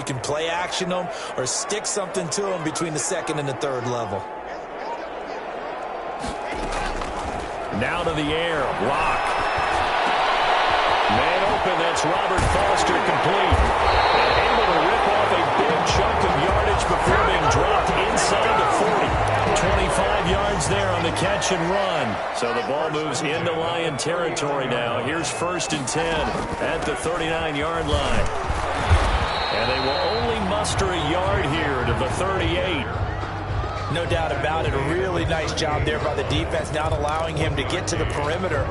can play action them or stick something to them between the second and the third level. Now to the air. Lock. Man open. That's Robert Foster, complete. And able to rip off a big chunk of yardage before being dropped inside the 40. 25 yards there on the catch and run. So the ball moves into Lion territory now. Here's 1st and 10 at the 39-yard line. And they will only muster a yard here to the 38. No doubt about it. A really nice job there by the defense, not allowing him to get to the perimeter.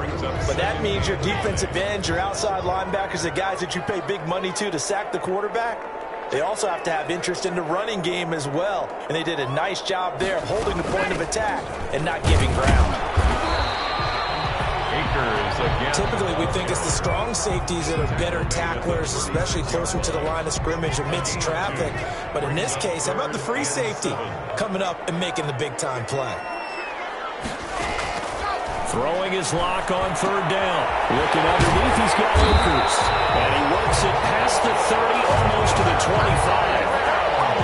But that means your defensive ends, your outside linebackers, the guys that you pay big money to sack the quarterback, they also have to have interest in the running game as well. And they did a nice job there of holding the point of attack and not giving ground. Typically, we think it's the strong safeties that are better tacklers, especially closer to the line of scrimmage amidst traffic. But in this case, how about the free safety coming up and making the big-time play? Throwing his lock on 3rd down. Looking underneath, he's got Akers. And he works it past the 30, almost to the 25.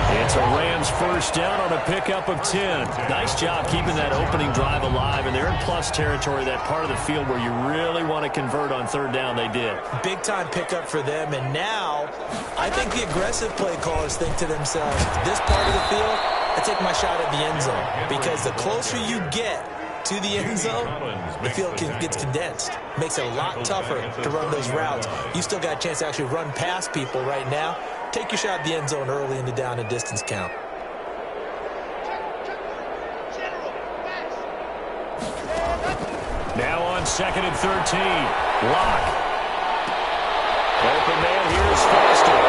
It's a Rams 1st down on a pickup of 10. Nice job keeping that opening drive alive, and they're in plus territory, that part of the field where you really want to convert on 3rd down. They did. Big-time pickup for them, and now I think the aggressive play callers think to themselves, this part of the field, I take my shot at the end zone, because the closer you get to the end zone, the field gets condensed. Makes it a lot tougher to run those routes. You still got a chance to actually run past people right now. Take your shot at the end zone early in the down and distance count. Now on 2nd and 13. Lock. Open man, here's Foster.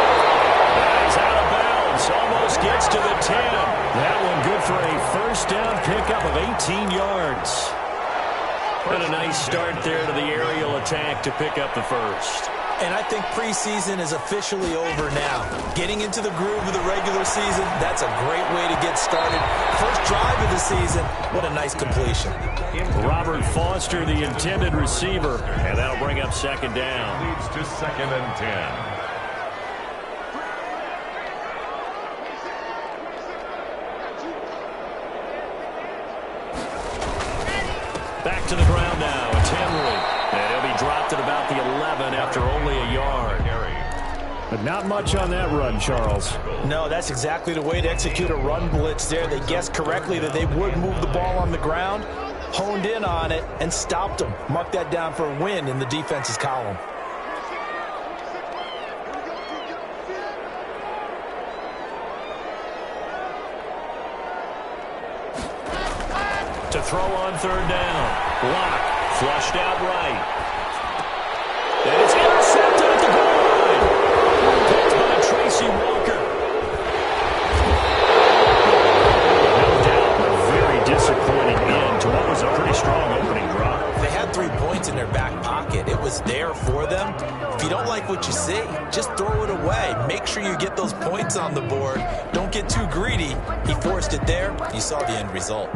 He's out of bounds. Almost gets to the 10. That one good for a 1st down pickup of 18 yards. And a nice start there to the aerial attack to pick up the 1st. And I think preseason is officially over now. Getting into the groove of the regular season, that's a great way to get started. First drive of the season, what a nice completion. Robert Foster, the intended receiver, and that'll bring up 2nd down. Leads to 2nd and 10. Back to the ground now. It's Henry. And he'll be dropped at about the 11 after only a yard. But not much on that run, Charles. No, that's exactly the way to execute a run blitz there. They guessed correctly that they would move the ball on the ground, honed in on it, and stopped them. Mark that down for a win in the defense's column. To throw on 3rd down. Lock. Flushed out right. And it's intercepted at the goal line. Picked by Tracy Walker. No doubt a very disappointing end to what was a pretty strong opening drive. They had 3 points in their back pocket. It was there for them. If you don't like what you see, just throw it away. Make sure you get those points on the board. Don't get too greedy. He forced it there. You saw the end result.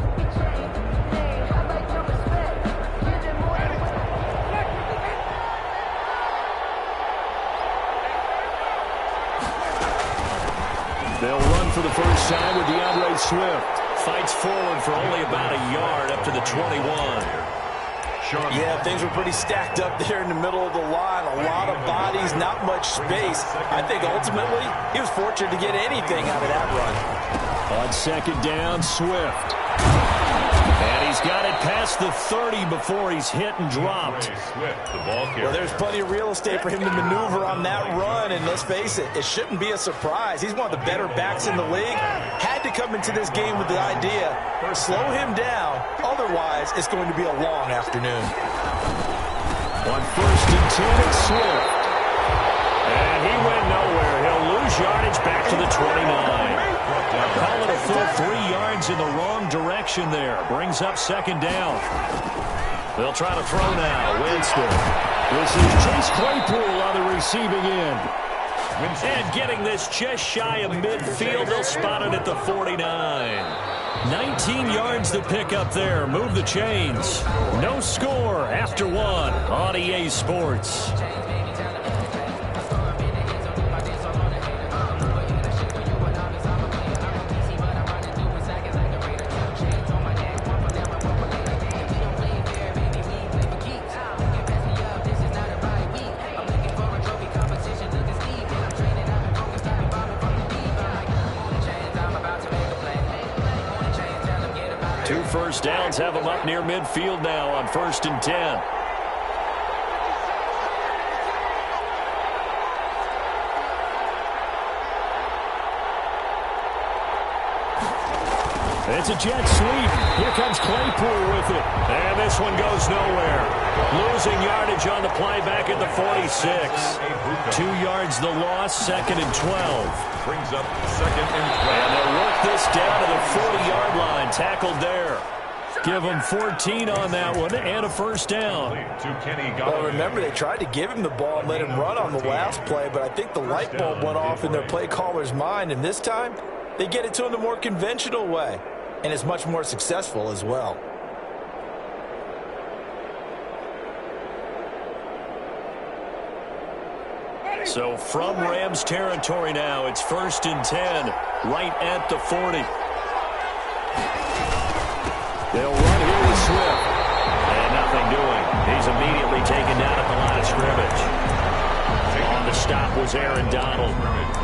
They'll run for the first time with DeAndre Swift. Fights forward for only about a yard up to the 21. Yeah, things were pretty stacked up there in the middle of the line. A lot of bodies, not much space. I think ultimately he was fortunate to get anything out of that run. On 2nd down, Swift. And he's got it past the 30 before he's hit and dropped. Well, there's plenty of real estate for him to maneuver on that run, and let's face it, it shouldn't be a surprise. He's one of the better backs in the league. Had to come into this game with the idea, slow him down, otherwise it's going to be a long afternoon. On 1st and 10, it's Swift. And he went nowhere. He'll lose yardage back to the 29. Call it a full 3 yards in the wrong direction there. Brings up 2nd down. They'll try to throw now. Winston. This is Chase Claypool on the receiving end. And getting this just shy of midfield. They'll spot it at the 49. 19 yards to pick up there. Move the chains. No score after 1 on EA Sports. first downs have them up near midfield now on 1st and 10. It's a jet sweep. Here comes Claypool with it. And this one goes nowhere. Losing yardage on the play back at the 46. 2 yards the loss, 2nd and 12. Brings up 2nd and 12. And they'll work this down to the 40-yard line. Tackled there. Give him 14 on that one and a first down. Well, remember, they tried to give him the ball and let him run on the last play, but I think the light bulb went off in their play caller's mind, and this time they get it to him the more conventional way. And it's much more successful as well. So from Rams territory now, it's 1st and 10, right at the 40. They'll run here with Swift. And nothing doing. He's immediately taken down at the line of scrimmage. On the stop was Aaron Donald.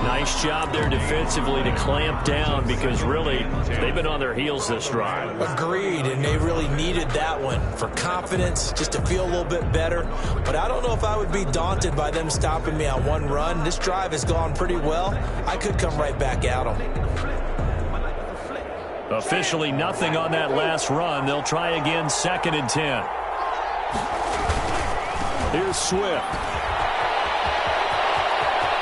Nice job there defensively to clamp down because really they've been on their heels this drive. Agreed, and they really needed that one for confidence, just to feel a little bit better. But I don't know if I would be daunted by them stopping me on one run. This drive has gone pretty well. I could come right back at them. Officially nothing on that last run. They'll try again 2nd and 10. Here's Swift.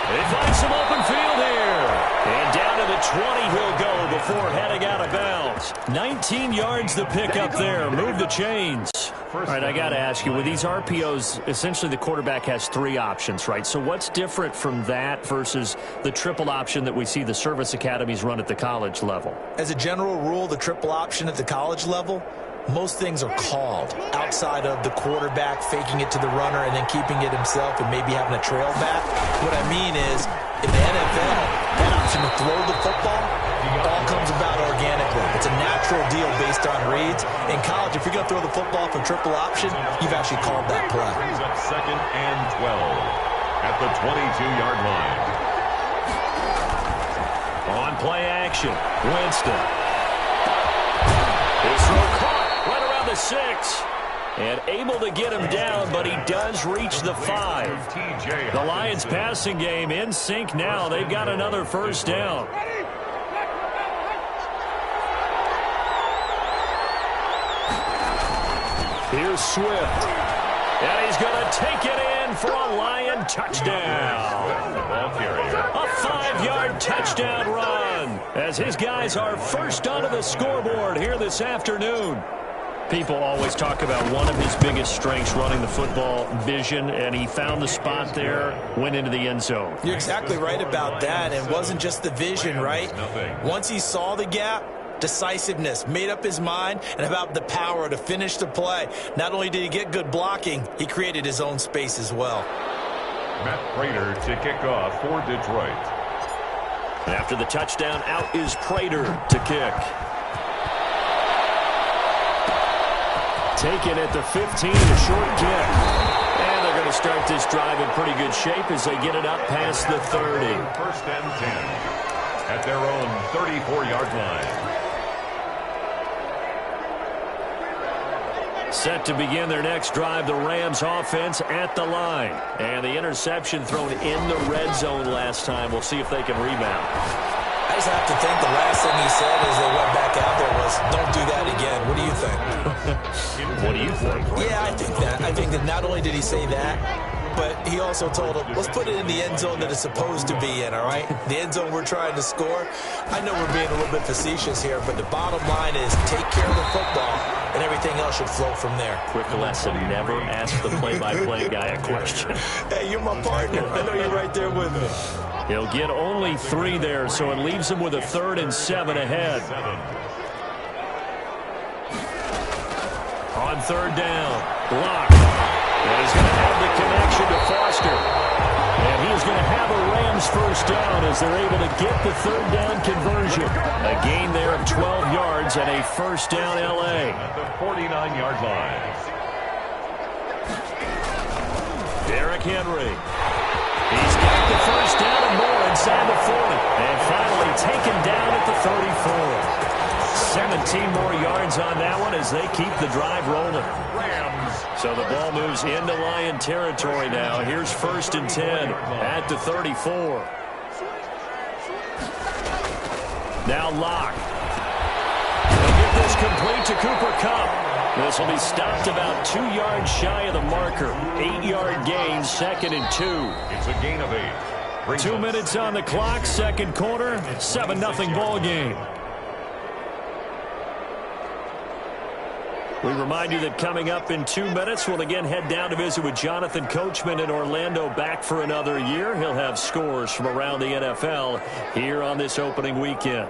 He finds some open field here. And down to the 20 he'll go before heading out of bounds. 19 yards the pick up there. Move the chains. All right, I got to ask you, with these RPOs, essentially the quarterback has 3 options, right? So what's different from that versus the triple option that we see the service academies run at the college level? As a general rule, the triple option at the college level, most things are called outside of the quarterback faking it to the runner and then keeping it himself and maybe having a trail back. What I mean is, in the NFL, that option to throw the football all comes about organically. It's a natural deal based on reads. In college, if you're going to throw the football for triple option, you've actually called that play. Brings up 2nd and 12 at the 22-yard line. On play action, Winston. His throw caught right around the 6. And able to get him down, but he does reach the 5. The Lions passing game in sync now. They've got another first down. Here's Swift. And he's going to take it in for a Lion touchdown. A 5-yard touchdown run as his guys are first onto the scoreboard here this afternoon. People always talk about one of his biggest strengths, running the football, vision, and he found the spot there, went into the end zone. You're exactly right about that. It wasn't just the vision, right? Once he saw the gap, decisiveness, made up his mind, and about the power to finish the play. Not only did he get good blocking, he created his own space as well. Matt Prater to kick off for Detroit. After the touchdown, out is Prater to kick. Taken at the 15, a short kick. And they're going to start this drive in pretty good shape as they get it up past the 30. 1st and 10 at their own 34-yard line. Set to begin their next drive, the Rams offense at the line. And the interception thrown in the red zone last time. We'll see if they can rebound. I just have to think the last thing he said as they went back out there was, don't do that again. What do you think? What do you think? Yeah, I think that. I think that not only did he say that, but he also told him, let's put it in the end zone that it's supposed to be in, all right? The end zone we're trying to score. I know we're being a little bit facetious here, but the bottom line is take care of the football, and everything else should flow from there. Quick lesson, never ask the play-by-play guy a question. Hey, you're my partner. I know you're right there with me. He'll get only 3 there, so it leaves him with a 3rd and 7 ahead. On 3rd down, blocked. And he's going to have the connection to Foster. And he's going to have a Rams first down as they're able to get the 3rd down conversion. A gain there of 12 yards and a first down L.A. At the 49-yard line. Derrick Henry. He's got the first down and more inside the 40. And finally taken down at the 34. 17 more yards on that one as they keep the drive rolling. So the ball moves into Lion territory now. Here's 1st and 10 at the 34. Now Locke. They'll get this complete to Cooper Kupp. This will be stopped about 2 yards shy of the marker. 8-yard gain, 2nd and 2. It's a gain of 8. 2 minutes on the clock, second quarter, 7-0 ball game. We remind you that coming up in 2 minutes, we'll again head down to visit with Jonathan Coachman in Orlando, back for another year. He'll have scores from around the NFL here on this opening weekend.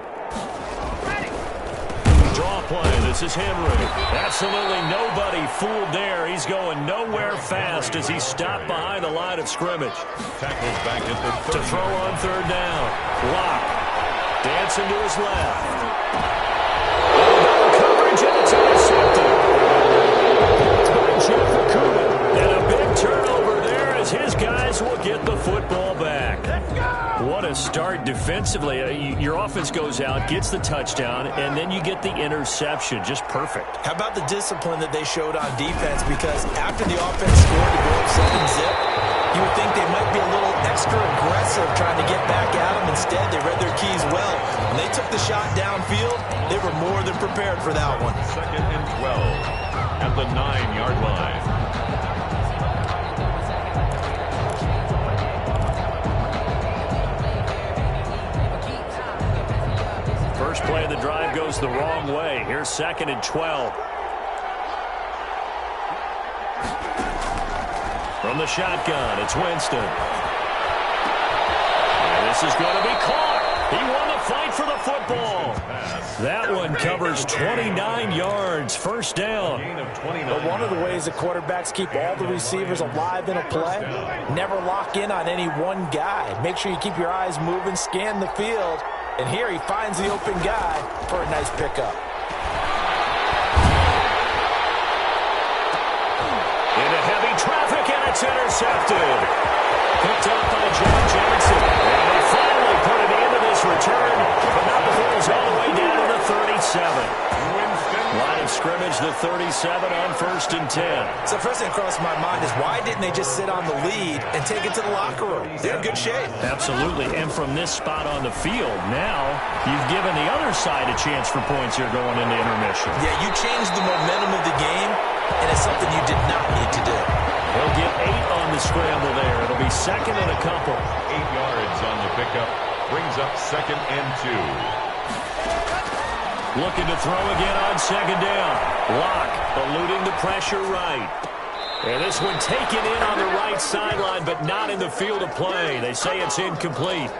Draw play. This is Henry. Absolutely nobody fooled there. He's going nowhere fast as he's stopped behind the line of scrimmage. Tackles back at the 30. To throw on 3rd down. Locke dancing to his left. Coverage, and it's intercepted. Touchdown for Kuhn. And a big turnover there as his guys will get the football back. What a start defensively. Your offense goes out, gets the touchdown, and then you get the interception. Just perfect. How about the discipline that they showed on defense? Because after the offense scored to go up 7-zip, you would think they might be a little extra aggressive trying to get back at them. Instead, they read their keys well. When they took the shot downfield, they were more than prepared for that one. 2nd and 12 at the 9-yard line. First play of the drive goes the wrong way. Here's 2nd and 12. From the shotgun, it's Winston. And this is going to be caught. He won the fight for the football. That one covers 29 yards. First down. But one of the ways that quarterbacks keep all the receivers alive in a play, never lock in on any one guy. Make sure you keep your eyes moving, scan the field. And here he finds the open guy for a nice pickup. Into heavy traffic, and it's intercepted. Picked up by John Johnson. And they finally put it into this return, but not before it was all the way down to the 37. Line of scrimmage, the 37 on 1st and 10. So first thing across my mind is, why didn't they just sit on the lead and take it to the locker room? They're in good shape. Absolutely, and from this spot on the field, now you've given the other side a chance for points here going into intermission. Yeah, you changed the momentum of the game, and it's something you did not need to do. They'll get 8 on the scramble there. It'll be 2nd and a couple. 8 yards on the pickup. Brings up 2nd and 2. Looking to throw again on 2nd down. Locke eluding the pressure right. And this one taken in on the right sideline, but not in the field of play. They say it's incomplete.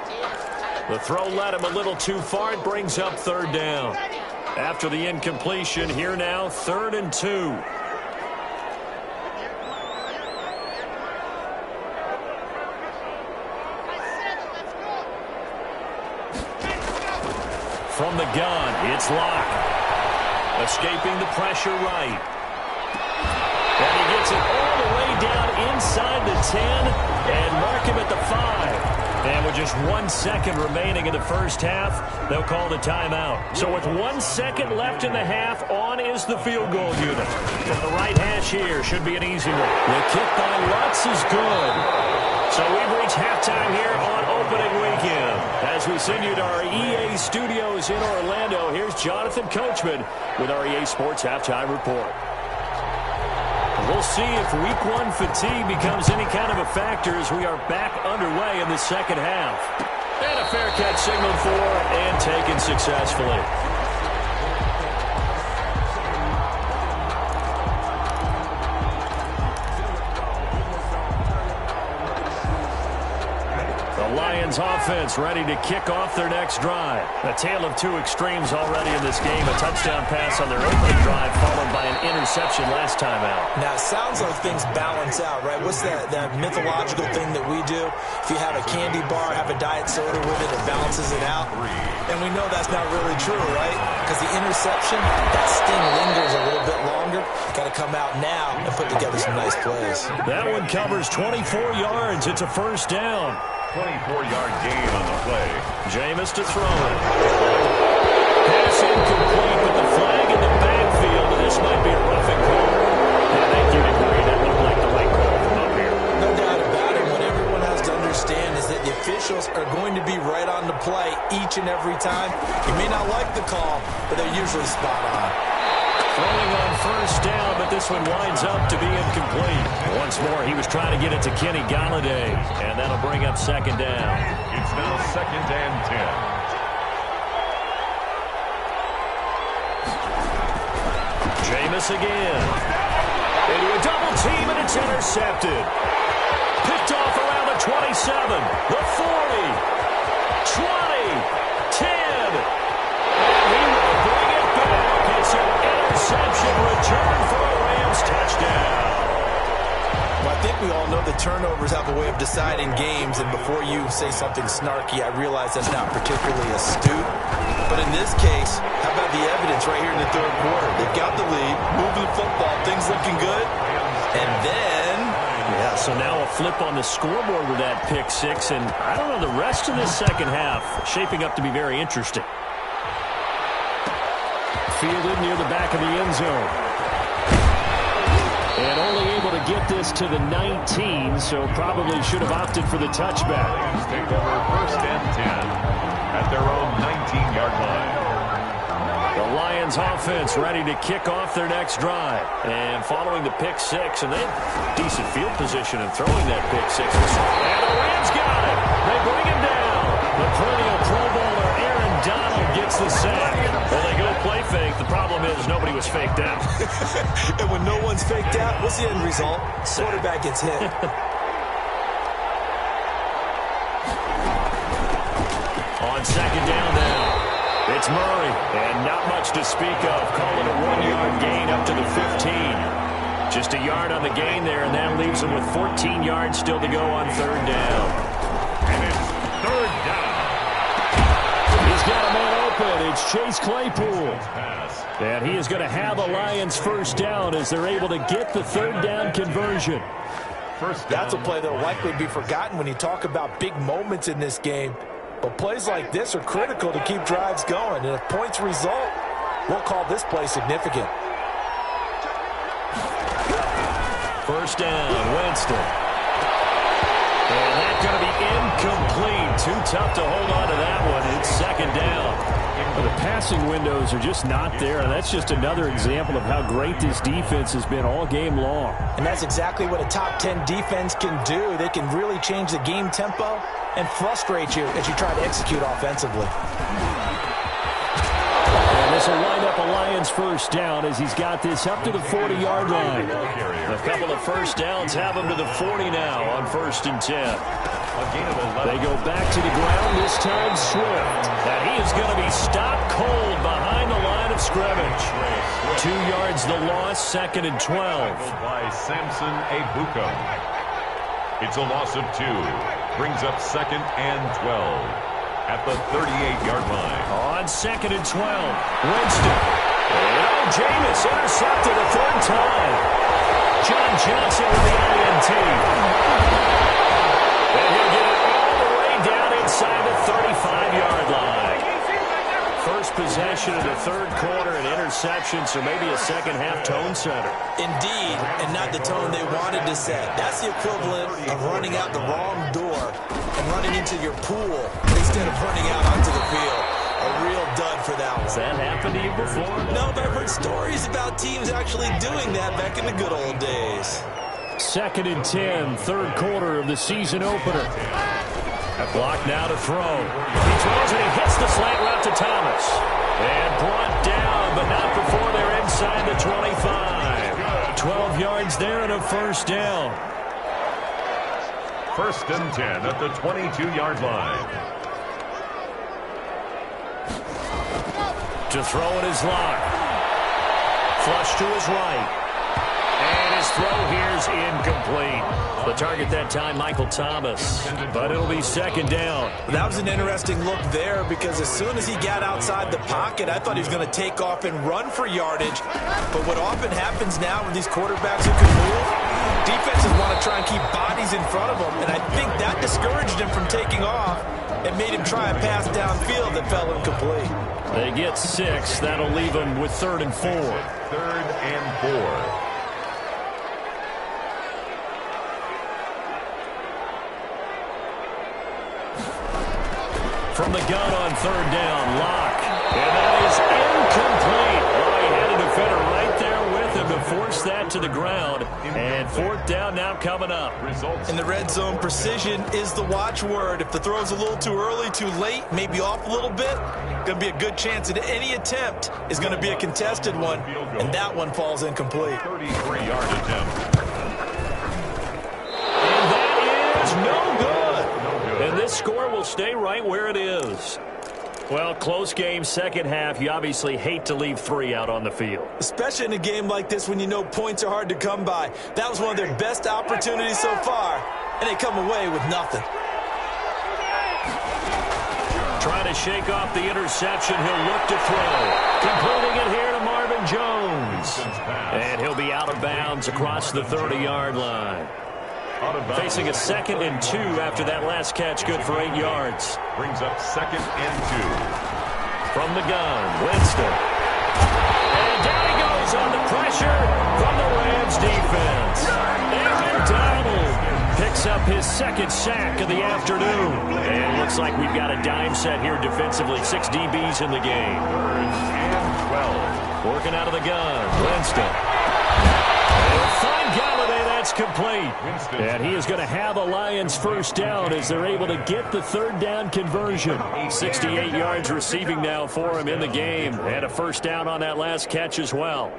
The throw led him a little too far. It brings up 3rd down. After the incompletion, here now, 3rd and 2. From the gun, it's Locke. Escaping the pressure right. And he gets it all the way down inside the 10 and mark him at the 5. And with just 1 second remaining in the first half, they'll call the timeout. So with 1 second left in the half, on is the field goal unit. From the right hash here, should be an easy one. The kick by Lutz is good. So we've reached halftime here on opening weekend. As we send you to our EA studios in Orlando, here's Jonathan Coachman with our EA Sports Halftime Report. We'll see if Week 1 fatigue becomes any kind of a factor as we are back underway in the second half. And a fair catch signaled for and taken successfully. Lions offense ready to kick off their next drive. A tale of 2 extremes already in this game. A touchdown pass on their opening drive followed by an interception last time out. Now, it sounds like things balance out, right? What's that mythological thing that we do? If you have a candy bar, have a diet soda with it, it balances it out. And we know that's not really true, right? Because the interception, that sting lingers a little bit longer. Got to come out now and put together some nice plays. That one covers 24 yards. It's a first down. 24-yard gain on the play. Jameis to throw it. Pass incomplete with the flag in the backfield, and this might be a roughing call. Yeah, thank you, Corey. That looked like the right call from up here. No doubt about it. What everyone has to understand is that the officials are going to be right on the play each and every time. You may not like the call, but they're usually spot on. Throwing on first down, but this one winds up to be incomplete. Once more, he was trying to get it to Kenny Galladay, and that'll bring up second down. It's now 2nd and 10. Jameis again. Into a double team, and it's intercepted. Picked off around the 27, the 40, 20, 10. And he will bring it back. It's an interception return for a Rams touchdown. Well, I think we all know the turnovers have a way of deciding games, and before you say something snarky, I realize that's not particularly astute. But in this case, how about the evidence right here in the third quarter? They've got the lead, moving the football, things looking good, and then... Yeah, so now a flip on the scoreboard with that pick six, and I don't know, the rest of this second half shaping up to be very interesting. Fielded near the back of the end zone. And only able to get this to the 19, so probably should have opted for the touchback. Lions take over 1st and 10 at their own 19-yard line. The Lions offense ready to kick off their next drive. And following the pick six, and they had decent field position in throwing that pick six. And the Rams got it. They bring him down. The perennial Pro Bowler Aaron Donald gets the sack. Well, they go play fake. The problem is nobody was faked out. And when no one's faked out, what's the end result? Quarterback gets hit. On second down now. It's Murray, and not much to speak of. Calling a 1-yard gain up to the 15. Just a yard on the gain there, and that leaves him with 14 yards still to go on third down. And it's 3rd down. He's got a man open. It's Chase Claypool. And he is going to have a Lions first down as they're able to get the third down conversion. First down. That's a play that will likely be forgotten when you talk about big moments in this game. But plays like this are critical to keep drives going. And if points result, we'll call this play significant. First down, Winston. And that's going to be incomplete. Too tough to hold on to that one. It's second down. Well, the passing windows are just not there. And that's just another example of how great this defense has been all game long. And that's exactly what a top 10 defense can do. They can really change the game tempo and frustrate you as you try to execute offensively. And this will line up a Lions first down as he's got this up to the 40-yard line. A couple of first downs have him to the 40 now on 1st and 10. They go back to the ground, this time Swift. And he is going to be stopped cold behind the line of scrimmage. 2 yards the loss, 2nd and 12. By Samson Ebuka. It's a loss of 2. Brings up 2nd and 12 at the 38-yard line. On 2nd and 12, Winston. And Jameis intercepted a third time. John Johnson with the INT. And he'll get it all the way down inside the 35-yard line. First possession of the third quarter, an interception, so maybe a second-half tone setter. Indeed, and not the tone they wanted to set. That's the equivalent of running out the wrong door and running into your pool instead of running out onto the field. A real dud for that one. Has that happened to you before? No, but I've heard stories about teams actually doing that back in the good old days. 2nd and 10, third quarter of the season opener. Block now to throw. He throws and he hits the slant route to Thomas. And brought down, but not before they're inside the 25. 12 yards there and a first down. 1st and 10 at the 22-yard line. To throw in his line. Flush to his right. And his throw here's incomplete. The target that time, Michael Thomas. But it'll be second down. That was an interesting look there because as soon as he got outside the pocket, I thought he was going to take off and run for yardage. But what often happens now with these quarterbacks who can move, defenses want to try and keep bodies in front of them. And I think that discouraged him from taking off and made him try a pass downfield that fell incomplete. They get 6. That'll leave them with 3rd and 4. 3rd and 4. From the gun on 3rd down, Locke. And that is incomplete. Well, he had a defender right there with him to force that to the ground. And 4th down now coming up. In the red zone, precision is the watchword. If the throw's a little too early, too late, maybe off a little bit, going to be a good chance that any attempt is going to be a contested one. And that one falls incomplete. 33-yard attempt. And that is no good. And this score will stay right where it is. Well, close game, second half. You obviously hate to leave 3 out on the field. Especially in a game like this when you know points are hard to come by. That was one of their best opportunities so far, and they come away with nothing. Trying to shake off the interception. He'll look to throw. Completing it here to Marvin Jones. And he'll be out of bounds across the 30-yard line. Facing a 2nd and 2 after that last catch, good for 8 yards. Brings up 2nd and 2. From the gun, Winston. And down he goes on the pressure from the Rams defense. Aaron Donald picks up his 2nd sack of the afternoon. And looks like we've got a dime set here defensively. 6 DBs in the game. 3rd and 12. Working out of the gun, Winston. Find Galladay, that's complete. And he is going to have a Lions first down as they're able to get the 3rd down conversion. 68 yards receiving now for him in the game. And a first down on that last catch as well.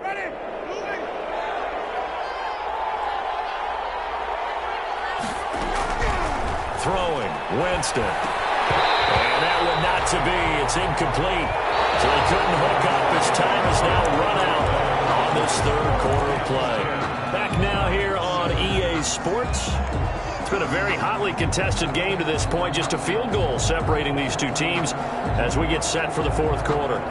Throwing, Winston. And that one not to be. It's incomplete. So he couldn't hook up. His time is now run out on this 3rd quarter play. Back now here on EA Sports. It's been a very hotly contested game to this point. Just a field goal separating these two teams as we get set for the 4th quarter.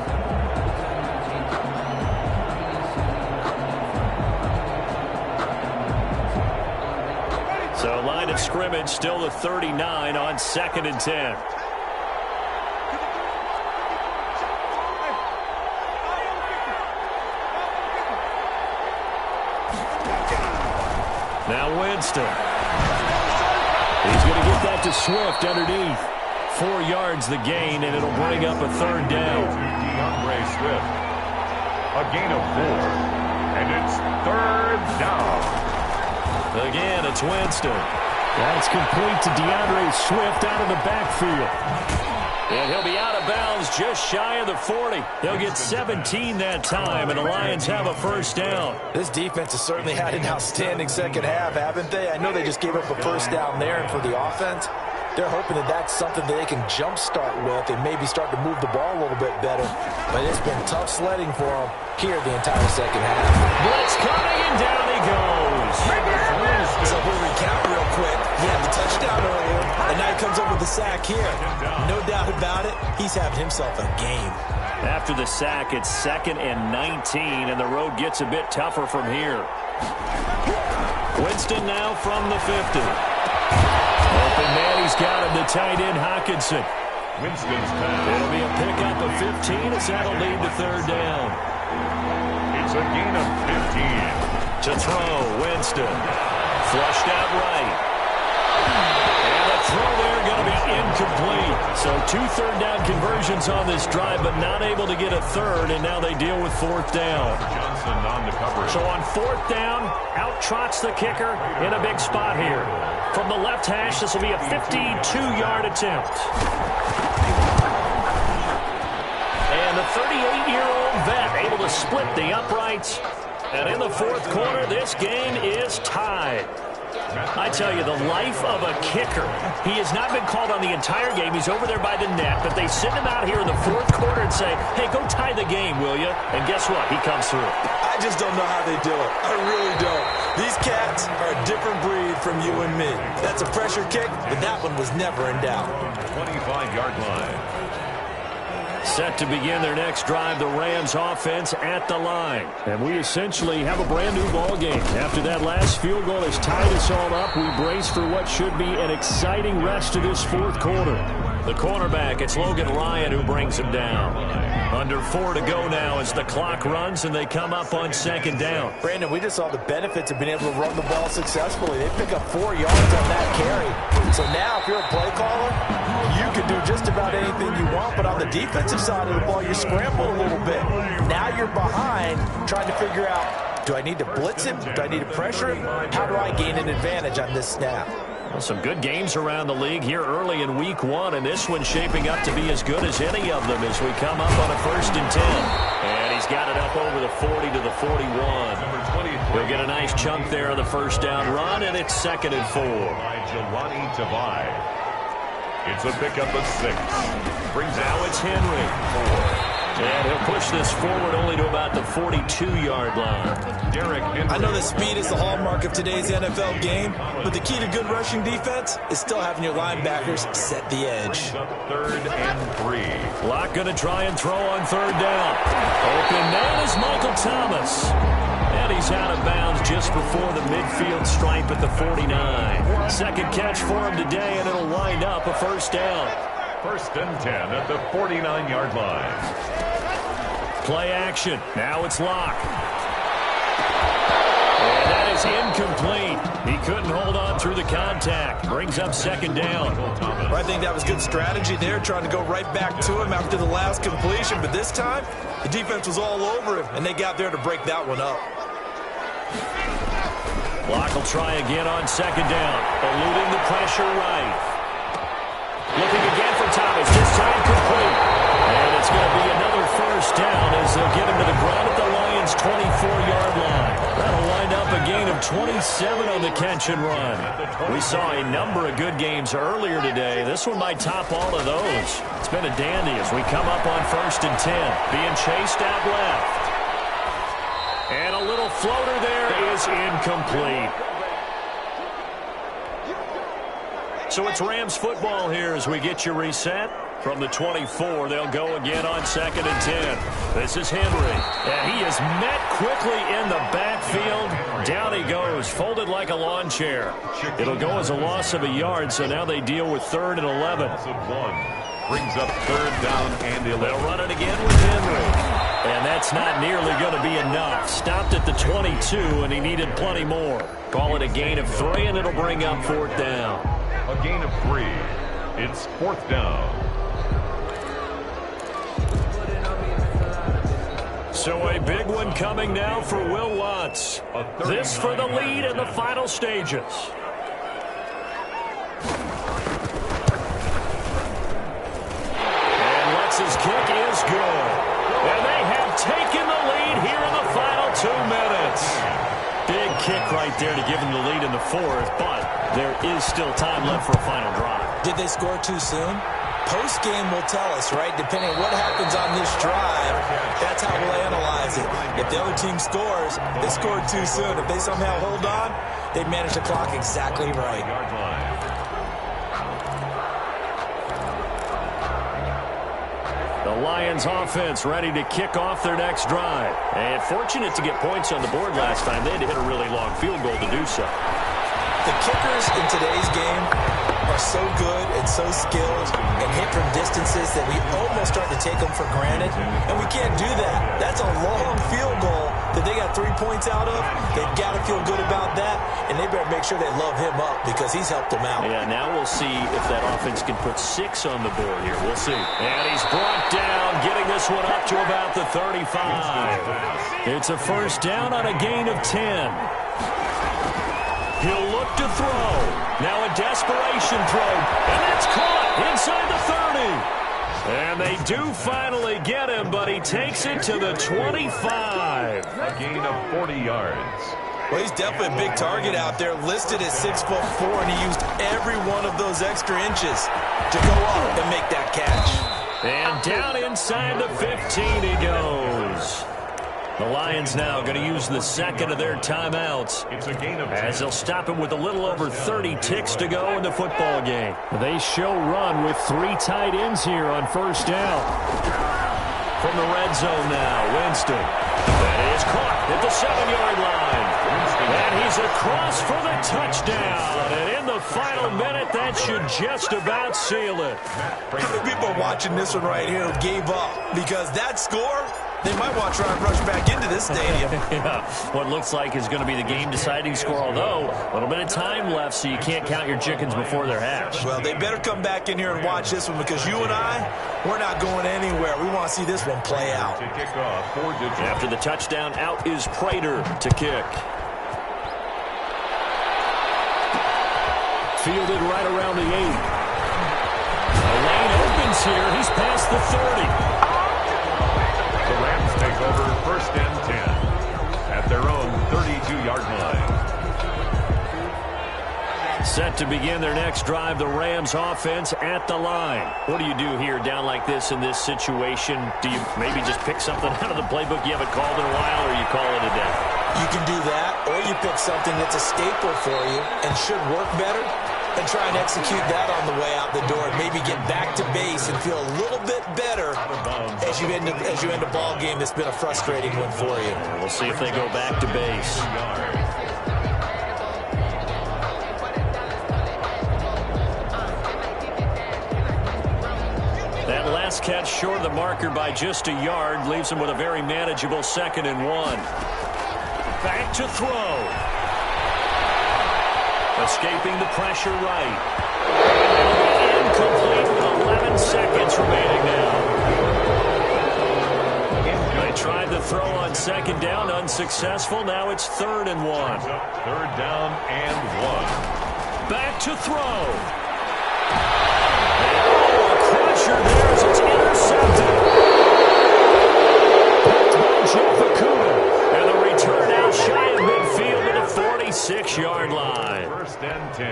So line of scrimmage still the 39 on 2nd and 10. Now Winston. He's going to get that to Swift underneath. 4 yards the gain, and it'll bring up a 3rd down. DeAndre Swift. A gain of 4. And it's 3rd down. Again, it's Winston. That's complete to DeAndre Swift out of the backfield. And he'll be out of bounds just shy of the 40. They'll get 17 that time, and the Lions have a first down. This defense has certainly had an outstanding second half, haven't they? I know they just gave up a first down there, and for the offense, they're hoping that that's something that they can jumpstart with and maybe start to move the ball a little bit better. But it's been tough sledding for them here the entire second half. Blitz coming, and down he goes. So we'll recount real quick. He had the touchdown earlier, and now he comes up with the sack here. No doubt about it, he's having himself a game. After the sack, it's 2nd and 19, and the road gets a bit tougher from here. Winston now from the 50. Open man, he's got him, the tight end, Hawkinson. Winston's pass. It'll be a pickup of 15 as that'll lead to 3rd down. It's a gain of 15. To throw, Winston. Flushed out right. And the throw there going to be incomplete. So 2 3rd down conversions on this drive, but not able to get a 3rd, and now they deal with 4th down. Johnson on the coverage. So on 4th down, out trots the kicker in a big spot here. From the left hash, this will be a 52-yard attempt. And the 38-year-old vet able to split the uprights. And in the 4th quarter, this game is tied. I tell you, the life of a kicker. He has not been called on the entire game. He's over there by the net, but they send him out here in the 4th quarter and say, hey, go tie the game, will you? And guess what? He comes through. I just don't know how they do it. I really don't. These cats are a different breed from you and me. That's a pressure kick, but that one was never in doubt. 25-yard line. Set to begin their next drive, the Rams offense at the line. And we essentially have a brand new ball game. After that last field goal has tied us all up, we brace for what should be an exciting rest of this 4th quarter. The cornerback, it's Logan Ryan who brings him down. Under 4 to go now as the clock runs and they come up on second down. Brandon, we just saw the benefits of being able to run the ball successfully. They pick up 4 yards on that carry. So now if you're a play caller, you can do just about anything you want, but on the defensive side of the ball, you scramble a little bit. Now you're behind trying to figure out, do I need to blitz him? Do I need to pressure him? How do I gain an advantage on this snap? Well, some good games around the league here early in week 1, and this one's shaping up to be as good as any of them as we come up on a 1st and 10. And he's got it up over the 40 to the 41. He'll get a nice chunk there on the first down run, and it's 2nd and 4. It's a pickup of 6. Now it's Henry. And he'll push this forward only to about the 42-yard line. Derek Henry. I know that speed is the hallmark of today's NFL game, but the key to good rushing defense is still having your linebackers set the edge. 3rd and 3. Locke going to try and throw on 3rd down. Open man is Michael Thomas. And he's out of bounds just before the midfield stripe at the 49. Second catch for him today, and it'll wind up a 1st down. 1st and 10 at the 49-yard line. Play action. Now it's Locke. And that is incomplete. He couldn't hold on through the contact. Brings up 2nd down. I think that was good strategy there, trying to go right back to him after the last completion. But this time, the defense was all over him, and they got there to break that one up. Locke will try again on 2nd down. Eluding the pressure right. Looking again for Thomas. This time complete. And it's going to be another 1st down as they'll get him to the ground at the Lions' 24-yard line. That'll wind up a gain of 27 on the catch and run. We saw a number of good games earlier today. This one might top all of those. It's been a dandy as we come up on 1st and 10. Being chased out left. And a little floater there is incomplete. So it's Rams football here as we get you reset. From the 24, they'll go again on 2nd and 10. This is Henry. And he is met quickly in the backfield. Down he goes, folded like a lawn chair. It'll go as a loss of a yard, so now they deal with 3rd and 11. Brings up 3rd down and 11. They'll run it again with Henry. And that's not nearly going to be enough. Stopped at the 22, and he needed plenty more. Call it a gain of 3, and it'll bring up 4th down. A gain of 3. It's 4th down. So a big one coming now for Will Watts. This for the lead in the final stages. And Lutz's kick is good. And they have taken the lead here in the final 2 minutes. Big kick right there to give them the lead in the 4th, but there is still time left for a final drive. Did they score too soon? Post-game will tell us, right? Depending on what happens on this drive, that's how we'll analyze it. If the other team scores, they scored too soon. If they somehow hold on, they manage the clock exactly right. The Lions offense ready to kick off their next drive. And fortunate to get points on the board last time. They had to hit a really long field goal to do so. The kickers in today's game are so good and so skilled and hit from distances that we almost start to take them for granted. And we can't do that. That's a long field goal that they got 3 points out of. They've got to feel good about that, and they better make sure they love him up because he's helped them out. Yeah, now we'll see if that offense can put 6 on the board here. We'll see. And he's brought down, getting this one up to about the 35. It's a 1st down on a gain of 10. He'll look to throw. Now a desperation throw. And that's caught inside the 30. And they do finally get him, but he takes it to the 25. A gain of 40 yards. Well, he's definitely a big target out there, listed at 6'4", and he used every one of those extra inches to go up and make that catch. And down inside the 15 he goes. The Lions now going to use the 2nd of their timeouts It's a gain of 10. as they'll stop him with a little over 30 ticks to go in the football game. They show run with 3 tight ends here on 1st down. from the red zone now. Winston. That is caught at the 7-yard line. And he's across for the touchdown. And in the final minute, that should just about seal it. How many people are watching this one right here who gave up? Because that score, they might want to try and rush back into this stadium. Yeah, what looks like is going to be the game-deciding score, although a little bit of time left, so you can't count your chickens before they're hatched. Well, they better come back in here and watch this one because you and I, we're not going anywhere. We want to see this one play out. After the touchdown, out is Prater to kick. Fielded right around the 8. The lane opens here. He's past the 30. The Rams take over 1st and 10 at their own 32-yard line. Set to begin their next drive, the Rams offense at the line. What do you do here down like this in this situation? Do you maybe just pick something out of the playbook you haven't called in a while, or you call it a day? You can do that, or you pick something that's a staple for you and should work better and try and execute that on the way out the door and maybe get back to base and feel a little bit better as you end a ball game that's been a frustrating one for you. We'll see if they go back to base. That last catch short of the marker by just a yard leaves him with a very manageable 2nd and 1. Back to throw. Escaping the pressure right. Incomplete with 11 seconds remaining now. They tried the throw on 2nd down, unsuccessful. Now it's 3rd and 1. 3rd down and 1. Back to throw. A crusher there as it's intercepted. Jeff Okuda. And the return out shy of midfield to the 46-yard line. 1st and 10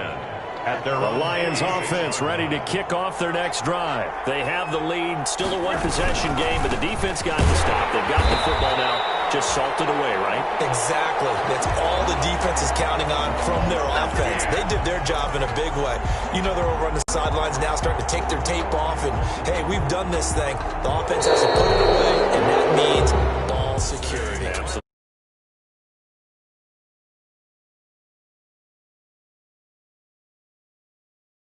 at their The own. Lions offense ready to kick off their next drive. They have the lead, still a one-possession game, but the defense got the stop. They've got the football now, just salted away, right? Exactly. That's all the defense is counting on from their offense. They did their job in a big way. You know they're over on the sidelines now starting to take their tape off, and, hey, we've done this thing. The offense has to put it away, and that means ball security.